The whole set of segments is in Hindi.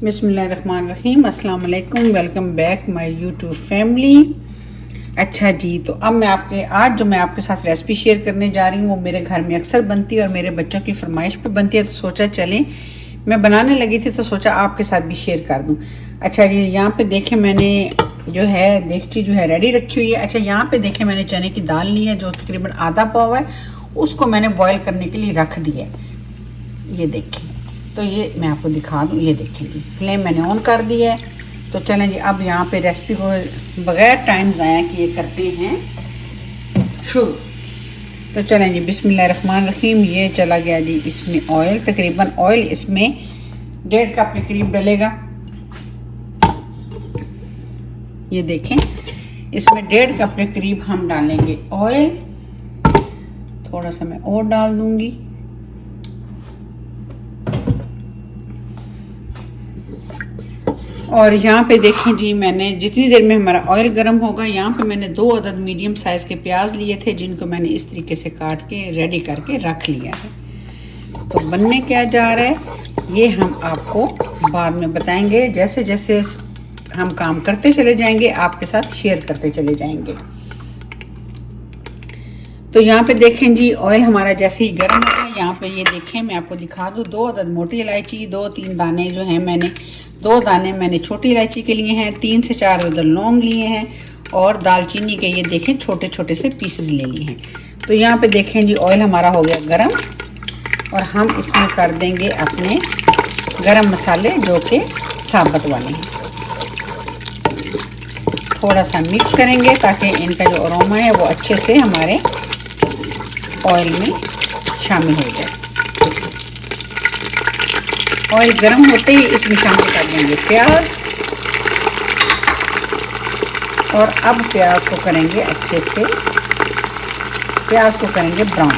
बिस्मिल्लाहिर्रहमानिर्रहीम। अस्सलाम वालेकुम। Welcome back my YouTube family. अच्छा जी, तो अब मैं आपके साथ रेसिपी शेयर करने जा रही हूँ। वो मेरे घर में अक्सर बनती है और मेरे बच्चों की फरमाइश पे बनती है, तो सोचा चलें मैं बनाने लगी थी तो सोचा आपके साथ भी शेयर कर दूँ। अच्छा जी, यहाँ पे देखें मैंने जो है देगची जो है रेडी रखी हुई है। अच्छा, यहाँ पे देखें मैंने चने की दाल ली है जो तकरीबन आधा पाव है, उसको मैंने बॉयल करने के लिए रख दिया है। ये देखें, तो ये मैं आपको दिखा दूँ। ये देखें जी, फ्लेम मैंने ऑन कर दी है। तो चलें जी, अब यहाँ पे रेसिपी को बगैर टाइम ज़ाया किए करते हैं शुरू। तो चलें जी, बिस्मिल्लाहिर्रहमानिर्रहीम। ये चला गया जी इसमें ऑयल, तकरीबन ऑयल इसमें 1.5 कप के करीब डलेगा। ये देखें, इसमें 1.5 कप के करीब हम डालेंगे ऑयल। थोड़ा सा मैं और डाल दूंगी। और यहाँ पे देखें जी, मैंने जितनी देर में हमारा ऑयल गर्म होगा, यहाँ पे मैंने 2 अदद मीडियम साइज़ के प्याज लिए थे, जिनको मैंने इस तरीके से काट के रेडी करके रख लिया है। तो बनने क्या जा रहा है ये हम आपको बाद में बताएंगे। जैसे जैसे हम काम करते चले जाएंगे आपके साथ शेयर करते चले जाएंगे। तो यहाँ पे देखें जी, ऑयल हमारा जैसे ही गर्म होगा, यहाँ पे ये देखें मैं आपको दिखा दूँ, 2 अदद मोटी इलायची, 2-3 दाने जो हैं मैंने 2 दाने मैंने छोटी इलायची के लिए हैं, 3 से 4 अदद लौंग लिए हैं और दालचीनी के ये देखें छोटे छोटे से पीसेस ले लिए हैं। तो यहाँ पे देखें जी, ऑयल हमारा हो गया गरम और हम इसमें कर देंगे अपने गरम मसाले जो कि साबुत वाले हैं। थोड़ा सा मिक्स करेंगे ताकि इनका जो अरोमा है वो अच्छे से हमारे ऑयल में शामिल हो जाए। ऑयल गर्म होते ही इसमें शामिल कर देंगे प्याज, और अब प्याज को करेंगे अच्छे से, प्याज को करेंगे ब्राउन।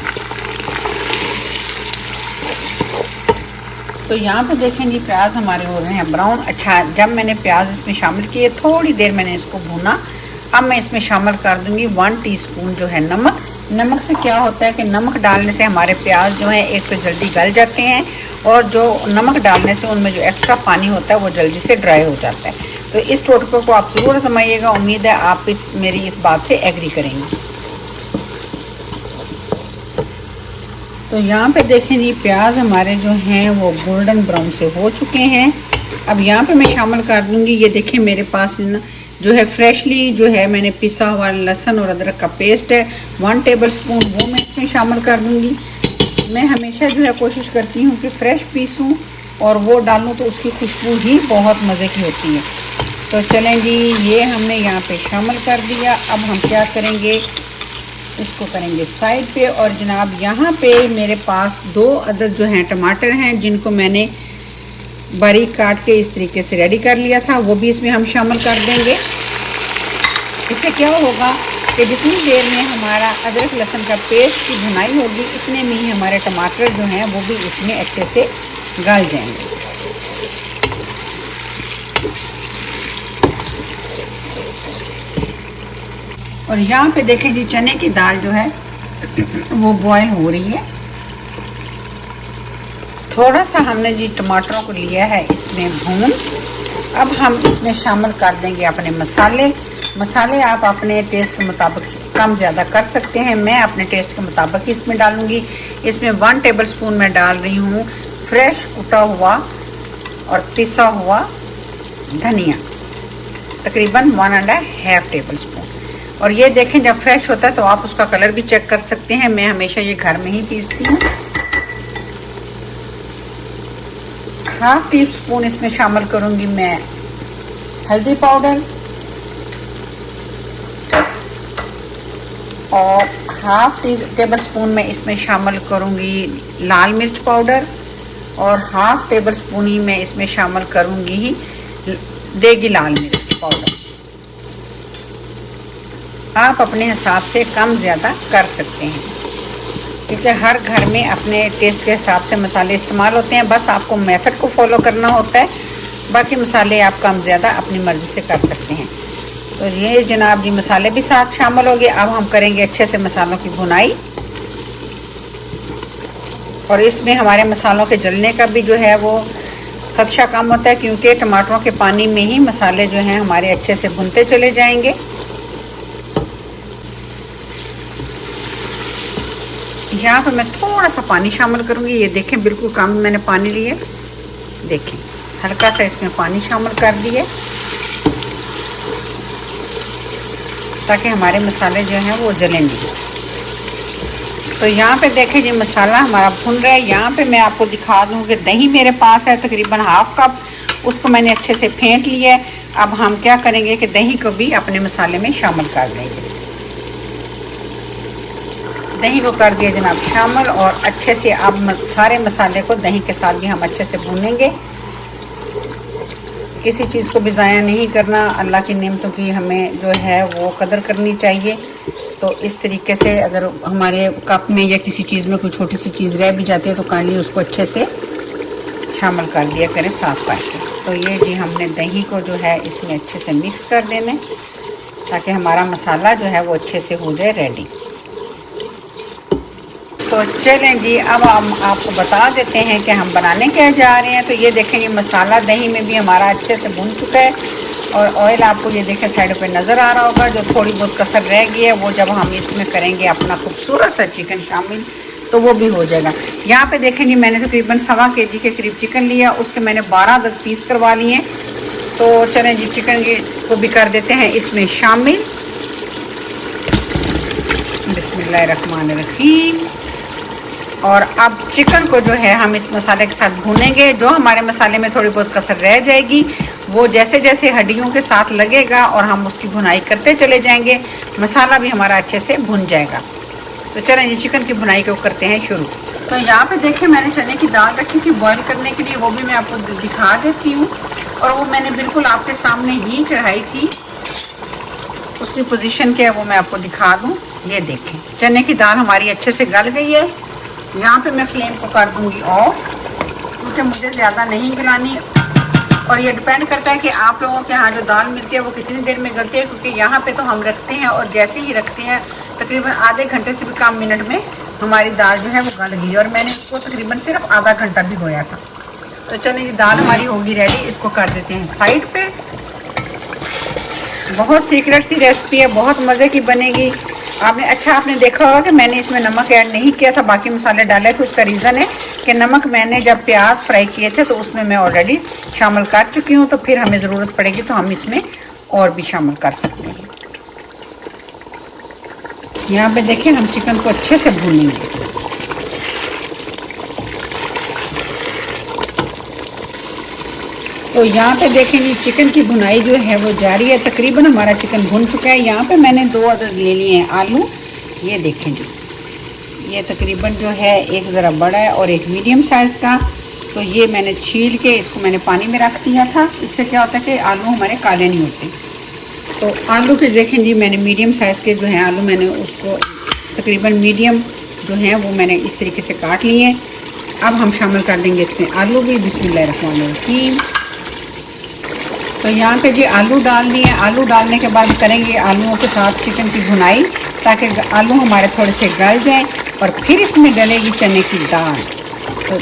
तो यहाँ पे देखें जी, प्याज हमारे हो रहे हैं ब्राउन। अच्छा, जब मैंने प्याज इसमें शामिल किए, थोड़ी देर मैंने इसको भूना। अब मैं इसमें शामिल कर दूंगी 1 टीस्पून जो है नमक। नमक से क्या होता है कि नमक डालने से हमारे प्याज जो हैं एक तो जल्दी गल जाते हैं, और जो नमक डालने से उनमें जो एक्स्ट्रा पानी होता है वो जल्दी से ड्राई हो जाता है। तो इस टोटके को आप ज़रूर आजमाइएगा। उम्मीद है आप मेरी इस बात से एग्री करेंगे। तो यहाँ पे देखें जी, प्याज हमारे जो हैं वो गोल्डन ब्राउन से हो चुके हैं। अब यहाँ पे मैं शामिल कर दूँगी, ये देखें मेरे पास जो है फ्रेशली जो है मैंने पिसा हुआ लहसुन और अदरक का पेस्ट है 1 टेबल स्पून, वो मैं इसमें शामिल कर दूँगी। मैं हमेशा जो है कोशिश करती हूँ कि फ़्रेश पीसूँ और वो डालूँ तो उसकी खुशबू ही बहुत मज़े की होती है। तो चलें जी, ये हमने यहाँ पे शामिल कर दिया। अब हम क्या करेंगे, इसको करेंगे साइड पे। और जनाब, यहाँ पे मेरे पास 2 अदद जो हैं टमाटर हैं, जिनको मैंने बारीक काट के इस तरीके से रेडी कर लिया था, वो भी इसमें हम शामिल कर देंगे। इससे क्या होगा कि जितनी देर में हमारा अदरक लहसुन का पेस्ट की भुनाई होगी, इतने में ही हमारे टमाटर जो हैं वो भी इसमें अच्छे से गल जाएंगे। और यहाँ पे देखें जी, चने की दाल जो है वो बॉयल हो रही है। थोड़ा सा हमने जी टमाटरों को लिया है इसमें भून। अब हम इसमें शामिल कर देंगे अपने मसाले। मसाले आप अपने टेस्ट के मुताबिक कम ज़्यादा कर सकते हैं। मैं अपने टेस्ट के मुताबिक इसमें डालूँगी। इसमें 1 टेबल स्पून मैं डाल रही हूँ फ्रेश कुटा हुआ और पिसा हुआ धनिया, तकरीबन 1.5 टेबल स्पून। और ये देखें, जब फ्रेश होता है तो आप उसका कलर भी चेक कर सकते हैं। मैं हमेशा ये घर में ही पीसती हूँ। 1/2 टीस्पून इसमें शामिल करूँगी मैं हल्दी पाउडर, और 1/2 टेबल स्पून में इसमें शामिल करूँगी लाल मिर्च पाउडर, और 1/2 टेबल स्पून ही मैं इसमें शामिल करूँगी देगी लाल मिर्च पाउडर। आप अपने हिसाब से कम ज़्यादा कर सकते हैं, क्योंकि हर घर में अपने टेस्ट के हिसाब से मसाले इस्तेमाल होते हैं। बस आपको मेथड को फॉलो करना होता है, बाकी मसाले आप कम ज़्यादा अपनी मर्ज़ी से कर सकते हैं। तो ये जनाब जी, मसाले भी साथ शामिल हो गए। अब हम करेंगे अच्छे से मसालों की भुनाई। और इसमें हमारे मसालों के जलने का भी जो है वो खदशा कम होता है, क्योंकि टमाटरों के पानी में ही मसाले जो हैं हमारे अच्छे से भुनते चले जाएंगे। यहाँ पर मैं थोड़ा सा पानी शामिल करूँगी। ये देखें बिल्कुल कम मैंने पानी लिया, देखें हल्का सा इसमें पानी शामिल कर दिए ताकि हमारे मसाले जो हैं वो जलें नहीं। तो यहाँ पे देखें जी मसाला हमारा भुन रहा है। यहाँ पे मैं आपको दिखा दूँ कि दही मेरे पास है तकरीबन हाफ कप, उसको मैंने अच्छे से फेंट लिया है। अब हम क्या करेंगे कि दही को भी अपने मसाले में शामिल कर देंगे। दही को कर दिया जनाब शामिल, और अच्छे से अब सारे मसाले को दही के साथ भी हम अच्छे से भूनेंगे। किसी चीज़ को भी ज़ाया नहीं करना, अल्लाह की नेमतों की हमें जो है वो कदर करनी चाहिए। तो इस तरीके से अगर हमारे कप में या किसी चीज़ में कोई छोटी सी चीज़ रह भी जाती है तो काइंडली उसको अच्छे से शामिल कर दिया करें साफ़ करके। तो ये जी हमने दही को जो है इसमें अच्छे से मिक्स कर देना ताकि हमारा मसाला जो है वो अच्छे से हो जाए रेडी। तो चलें जी अब हम आपको बता देते हैं कि हम बनाने क्या जा रहे हैं। तो ये देखें ये मसाला दही में भी हमारा अच्छे से भुन चुका है, और ऑयल आपको ये देखें साइड पे नज़र आ रहा होगा। जो थोड़ी बहुत कसर रह गई है वो जब हम इसमें करेंगे अपना खूबसूरत सा चिकन शामिल तो वो भी हो जाएगा। यहाँ पे देखें जी मैंने तकरीबन 1.25 kg के करीब चिकन लिया, उसके मैंने 12 पीस करवा लिए हैं। तो चलें जी चिकन को भी कर देते हैं इसमें शामिल। बिस्मिल्लाहिर्रहमानिर्रहीम। और अब चिकन को जो है हम इस मसाले के साथ भूनेंगे। जो हमारे मसाले में थोड़ी बहुत कसर रह जाएगी वो जैसे जैसे हड्डियों के साथ लगेगा और हम उसकी भुनाई करते चले जाएंगे, मसाला भी हमारा अच्छे से भुन जाएगा। तो चलें जी चिकन की भुनाई को करते हैं शुरू। तो यहाँ पे देखें मैंने चने की दाल रखी थी बॉईल करने के लिए, वो भी मैं आपको दिखा देती हूँ। और वो मैंने बिल्कुल आपके सामने ही चढ़ाई थी, उसकी पोजीशन क्या है वो मैं आपको दिखा दूँ। ये देखें चने की दाल हमारी अच्छे से गल गई है। यहाँ पे मैं फ्लेम को कर दूँगी ऑफ, क्योंकि मुझे ज़्यादा नहीं गलानी। और ये डिपेंड करता है कि आप लोगों के यहाँ जो दाल मिलती है वो कितनी देर में गलती है, क्योंकि यहाँ पे तो हम रखते हैं और जैसे ही रखते हैं तकरीबन आधे घंटे से भी कम मिनट में हमारी दाल जो है वो गल गई, और मैंने इसको तकरीबन सिर्फ आधा घंटा भिगोया था। तो चलिए ये दाल हमारी होगी रेडी, इसको कर देते हैं साइड पे। बहुत सीक्रेट सी रेसिपी है, बहुत मज़े की बनेगी। आपने देखा होगा कि मैंने इसमें नमक ऐड नहीं किया था, बाकी मसाले डाले थे। उसका रीज़न है कि नमक मैंने जब प्याज फ्राई किए थे तो उसमें मैं ऑलरेडी शामिल कर चुकी हूँ, तो फिर हमें ज़रूरत पड़ेगी तो हम इसमें और भी शामिल कर सकते हैं। यहाँ पे देखें हम चिकन को अच्छे से भूनेंगे। तो यहाँ पे देखें जी चिकन की भुनाई जो है वो जारी है। तकरीबन हमारा चिकन भुन चुका है। यहाँ पे मैंने 2 अदद ले लिए हैं आलू। ये देखें जी ये तकरीबन जो है एक ज़रा बड़ा है और एक मीडियम साइज़ का। तो ये मैंने छील के इसको मैंने पानी में रख दिया था। इससे क्या होता है कि आलू हमारे काले नहीं होते। तो आलू के देखें जी मैंने मीडियम साइज़ के जो हैं आलू मैंने उसको तकरीबन मीडियम जो हैं वो मैंने इस तरीके से काट लिए हैं। अब हम शामिल कर देंगे इसमें आलू भी। बिस्मिल्लाहिर्रहमानिर्रहीम। तो यहाँ पे जी आलू डाल दिए। आलू डालने के बाद करेंगे आलूओं के साथ चिकन की भुनाई ताकि आलू हमारे थोड़े से गल जाएं, और फिर इसमें डलेगी चने की दाल। तो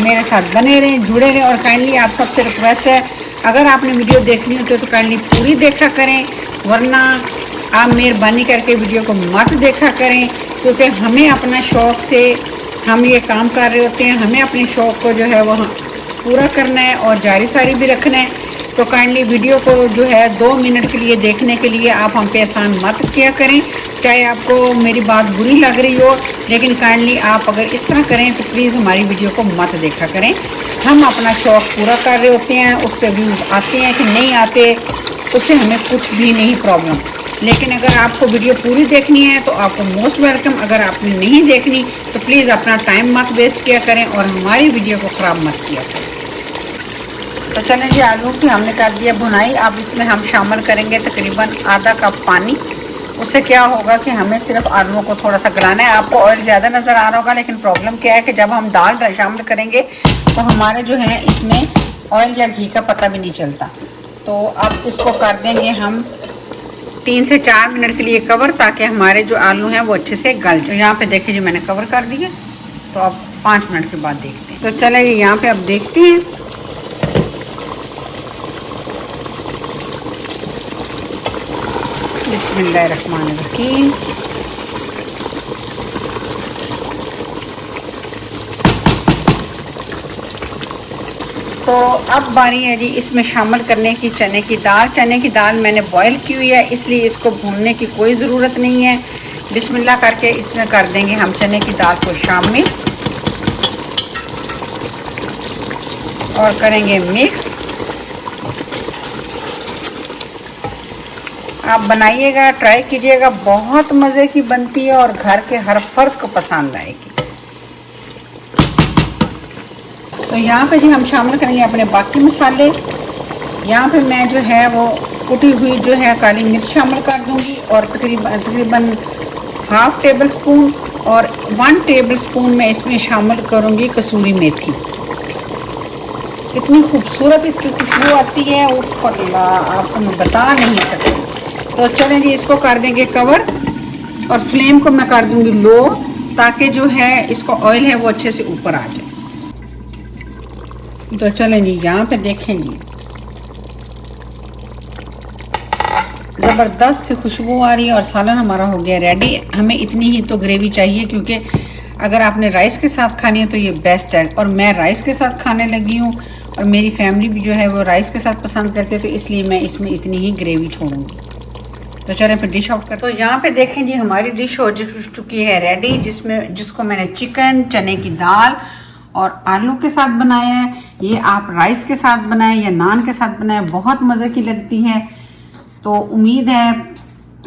मेरे साथ बने रहें, जुड़े रहें। और काइंडली आप सबसे रिक्वेस्ट है अगर आपने वीडियो देखनी होती है तो काइंडली पूरी देखा करें, वरना आप मेहरबानी करके वीडियो को मत देखा करें, क्योंकि हमें अपना शौक़ से हम ये काम कर रहे होते हैं। हमें अपने शौक़ को जो है वो पूरा करना है और जारी सारी भी रखना है। तो काइंडली वीडियो को जो है 2 मिनट के लिए देखने के लिए आप हम पे एहसान मत किया करें, चाहे आपको मेरी बात बुरी लग रही हो, लेकिन काइंडली आप अगर इस तरह करें तो प्लीज़ हमारी वीडियो को मत देखा करें। हम अपना शौक़ पूरा कर रहे होते हैं, उस पर व्यूज़ आते हैं कि नहीं आते उससे हमें कुछ भी नहीं प्रॉब्लम। लेकिन अगर आपको वीडियो पूरी देखनी है तो आपको मोस्ट वेलकम। अगर आपने नहीं देखनी तो प्लीज़ अपना टाइम मत वेस्ट किया करें और हमारी वीडियो को ख़राब मत किया करें। तो चलें जी आलू की हमने कर दिया भुनाई। अब इसमें हम शामिल करेंगे तकरीबन आधा कप पानी। उससे क्या होगा कि हमें सिर्फ आलूओं को थोड़ा सा गलाना है। आपको ऑयल ज़्यादा नज़र आ रहा होगा, लेकिन प्रॉब्लम क्या है कि जब हम दाल शामिल करेंगे तो हमारे जो है इसमें ऑयल या घी का पता भी नहीं चलता। तो अब इसको कर देंगे हम 3 से 4 मिनट के लिए कवर, ताकि हमारे जो आलू हैं वो अच्छे से गल जाए। यहाँ पे देखिए जी मैंने कवर कर दिया। तो अब 5 मिनट के बाद देखते हैं। तो चलें यहाँ पे अब देखते हैं। बिस्मिल्लाहिर्रहमानिर्रहीम। तो अब बारी है जी इसमें शामिल करने की चने की दाल। चने की दाल मैंने बॉईल की हुई है, इसलिए इसको भूनने की कोई ज़रूरत नहीं है। बिस्मिल्लाह करके इसमें कर देंगे हम चने की दाल को शामिल और करेंगे मिक्स। आप बनाइएगा, ट्राई कीजिएगा, बहुत मज़े की बनती है और घर के हर फर्द को पसंद आएगी। तो यहाँ पे जी हम शामिल करेंगे अपने बाकी मसाले। यहाँ पे मैं जो है वो कुटी हुई जो है काली मिर्च शामिल कर दूँगी और तकरीबन हाफ टेबल स्पून और 1 टेबल स्पून मैं इसमें शामिल करूँगी कसूरी मेथी। इतनी खूबसूरत इसकी खुशबू आती है, उफ़ अल्लाह, आपको मैं बता नहीं सकती। तो चलें जी इसको कर देंगे कवर और फ्लेम को मैं कर दूँगी लो, ताकि जो है इसको ऑयल है वो अच्छे से ऊपर आ जाए। तो चलें जी यहाँ पे देखें जी, ज़बरदस्त सी खुशबू आ रही है और सालन हमारा हो गया रेडी। हमें इतनी ही तो ग्रेवी चाहिए, क्योंकि अगर आपने राइस के साथ खानी है तो ये बेस्ट है। और मैं राइस के साथ खाने लगी हूँ और मेरी फैमिली भी जो है वो राइस के साथ पसंद करते हैं, तो इसलिए मैं इसमें इतनी ही ग्रेवी छोड़ूंगी। तो चलें फिर डिश आउट करते हैं। तो यहाँ पे देखें जी हमारी डिश हो चुकी है रेडी, जिसको मैंने चिकन, चने की दाल और आलू के साथ बनाया है। ये आप राइस के साथ बनाएं या नान के साथ बनाएं, बहुत मज़े की लगती है। तो उम्मीद है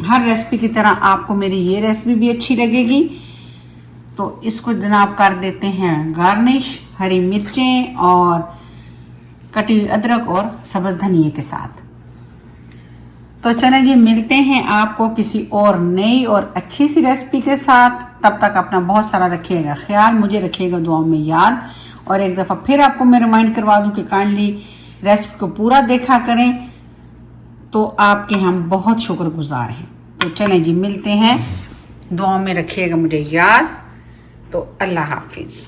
हर रेसिपी की तरह आपको मेरी ये रेसिपी भी अच्छी लगेगी। तो इसको जनाब कर देते हैं गार्निश हरी मिर्चें और कटी हुई अदरक और सब्ज़ धनिए के साथ। तो चलें जी मिलते हैं आपको किसी और नई और अच्छी सी रेसिपी के साथ। तब तक अपना बहुत सारा रखिएगा ख्याल, मुझे रखिएगा दुआओं में याद। और एक दफ़ा फिर आपको मैं रिमाइंड करवा दूं कि काइंडली रेसिपी को पूरा देखा करें, तो आपके हम बहुत शुक्रगुजार हैं। तो चलें जी मिलते हैं, दुआओं में रखिएगा मुझे याद। तो अल्लाह हाफिज़।